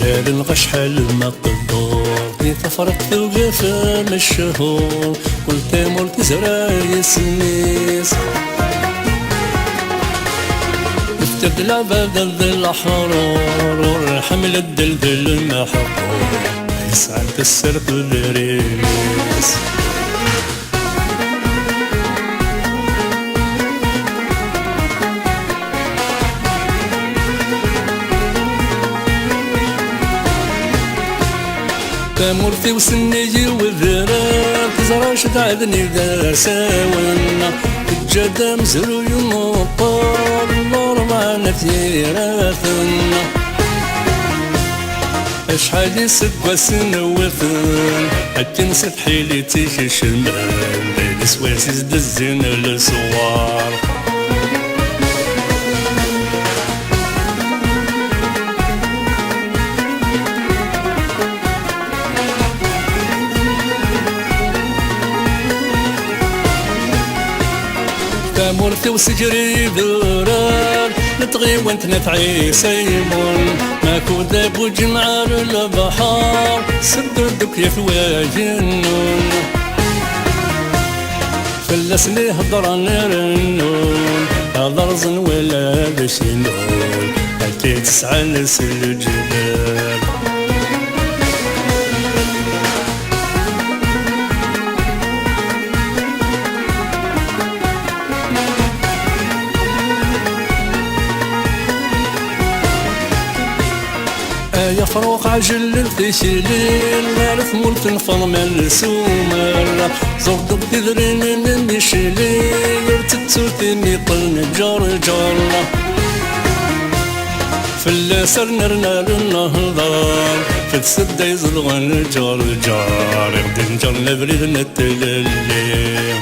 الغش حل ما تدور دي تفرق توقف من الشهور قلت ملك زراي سنيس افتد العباد ذي الأحرار والحمل الدلدل المحقور يسعد السرق الريس تمرتي وسنيجي والذراب تزرع شدعدني دار ساونا الجدا مزرو يمطار النار معنا ثيراثنا اشحال يسقى سنوثن حتى نسد حيلي تيشي شمال بين سواسيس دزين الصوار تمرتي وسجري ذرار نطغي وانت نفعي سيمون ماكو ذاب وجمعار البحار سددك يا ثوا جنون فلسني هضر نرنون هضر زن ولا بشنون حتى تسعى نسل الجبال يا فروق عجل الفشلين مالف مولت نفض من السومر زردك تذرين من مشلين يرتدتوتي ميطل جرجر في اللسر نرنا للنهضار في السد يزلغن الجرجار يغدي نجر نبريد نتللي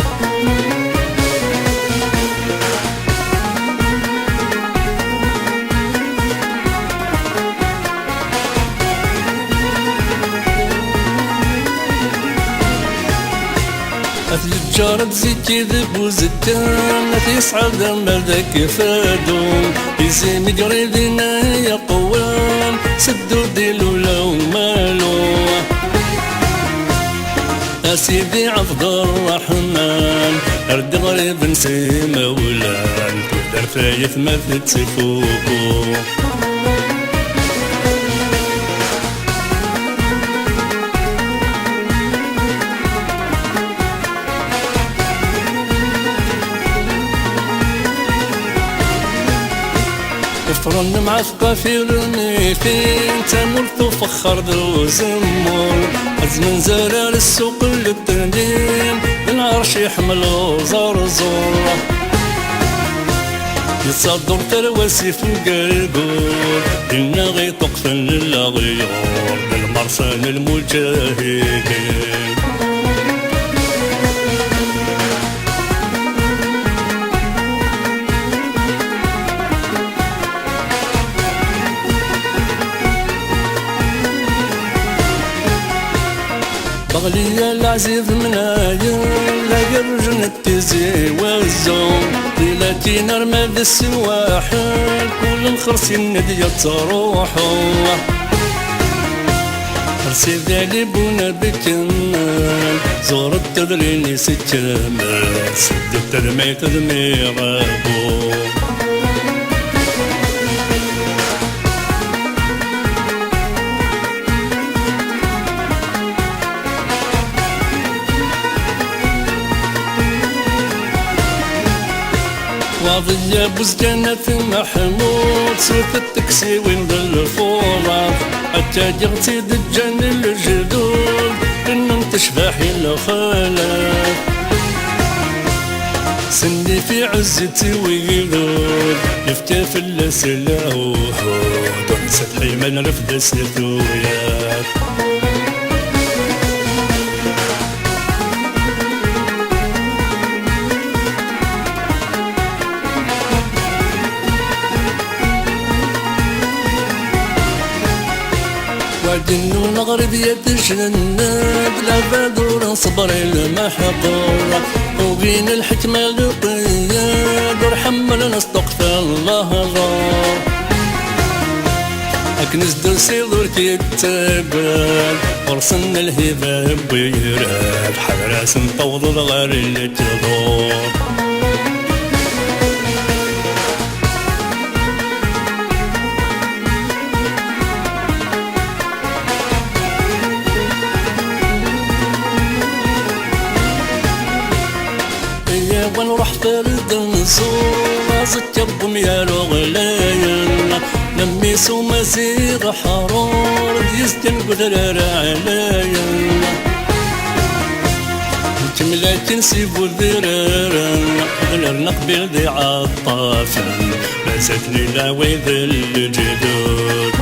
الجارة تزيد كذب وزدان تسعد مردك فادون يزيم يقريدنا يا قوان سدو ديلو لو مالو أسيدي عفض الرحمن أرد غريب نسي مولان تقدر فايث ما تتفوقو فرن معثقة في رميتين تمرت وفخر ذو زمور أزمن زرار السوق للتندين العرش يحملو زرزور يتصدر ترواسي في القلقور إنا غي تقفل للغيور بالمرسان المجاهدين بغلي العزيز منايا لا يرجن التزي والزوم ليلاتي نرمى بالسواحل كل الخرسين ندية تروحوا رسي ذالي بونا بكمال زور التدريني ستشمال سد الترمي تدمي غابو واضي بوزجانة محمود سوت التكسي وين بالفورة حتى جغتي دجان الجدود إن تشبحي الخلاف سندي في عزتي ويدود يفتف اللسلة وهود ونسد حيمان رفد ستويات وعدن ونغرب يتجند لا بادور صبر المحظور وبين الحكمة القياد ورحمل نستغفر الله غار أكنس درسي ذور كيتابال ورسن الهبة بيراد حراس نطوض الغار اللي تدور وين رحت للدنسور زكب ميالو غلايا لميسو مزيغ حرور ديستن قدرار عليا كملات نسيبو الذرارا غلر نقبل ذي عطافا ما زادني لا ويذ الجدود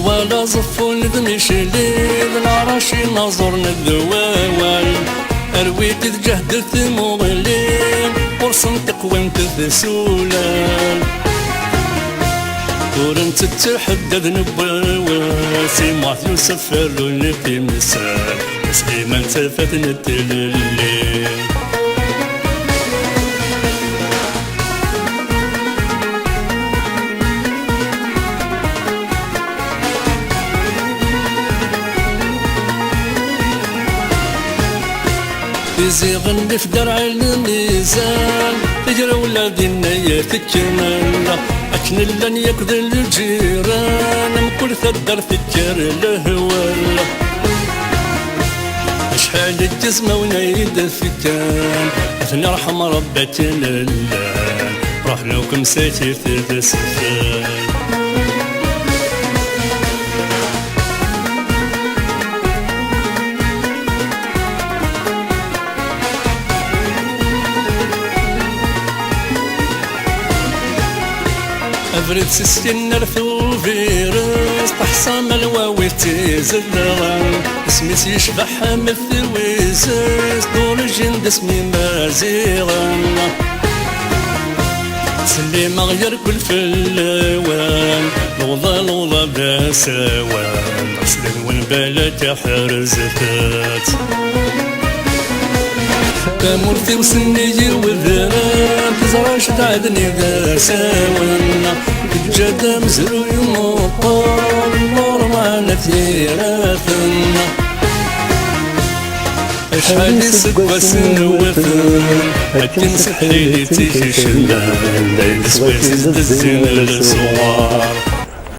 الدوالا زفون ذمشليل العراشي نظر الذواوال أرويت تجهد ثموغلين ورسم تقويم تذسولال ورنت تتحدد نبواسي معث يوسف فرو اللي في مسال مسليما تفات نتللين يزيغن في درع الميزان تجرى ولادي النية تكمل أكن لن يقضي الجيران مكل ثدر تكر الهوال أشحال الجزمة ونايد الفتان أثني رحم ربة لله رحنا وكم ساتر تدسفان أفرد سيستين نرثو فيروس تحصام الواوي تيزلغان اسمي يشبح مثل ويزاز دور الجند اسمي مازيغان سلي مغير كل في اللوان لوضا باسوان أصلا ونبالا تحرزتات كمرتي وسنيجي والذراب تزرعش تعدني ذا ساونا الجدا مزرو يمطر النور معنا ثيراثنا أشحال يسقى سنوثن أكن سحليلي تيشي شلان دايل سويس الزين للصوار